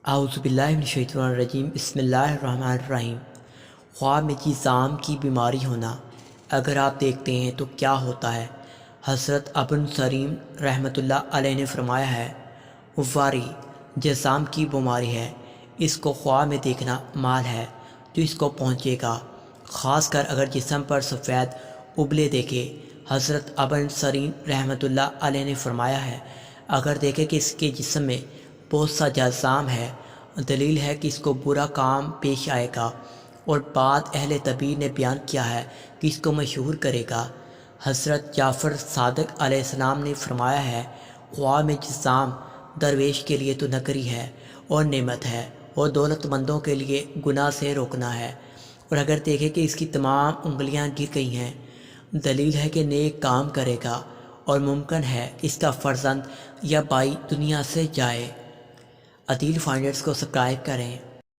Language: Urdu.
اعوذ باللہ من الشیطان الرجیم بسم اللہ الرحمن الرحیم۔ خواب میں جسام کی بیماری ہونا اگر آپ دیکھتے ہیں تو کیا ہوتا ہے؟ حضرت ابن سرین رحمۃ اللہ علیہ نے فرمایا ہے، واری جسام کی بیماری ہے، اس کو خواب میں دیکھنا مال ہے جو اس کو پہنچے گا، خاص کر اگر جسم پر سفید ابلے دیکھے۔ حضرت ابن سرین رحمۃ اللہ علیہ نے فرمایا ہے، اگر دیکھے کہ اس کے جسم میں بہت سا جسام ہے، دلیل ہے کہ اس کو برا کام پیش آئے گا، اور بعد اہل طبیب نے بیان کیا ہے کہ اس کو مشہور کرے گا۔ حضرت جعفر صادق علیہ السلام نے فرمایا ہے، خواب میں جسام درویش کے لیے تو نکری ہے اور نعمت ہے، اور دولت مندوں کے لیے گناہ سے روکنا ہے، اور اگر دیکھے کہ اس کی تمام انگلیاں گر گئی ہیں، دلیل ہے کہ نیک کام کرے گا اور ممکن ہے کہ اس کا فرزند یا بھائی دنیا سے جائے۔ عدیل فائنڈرز کو سبسکرائب کریں۔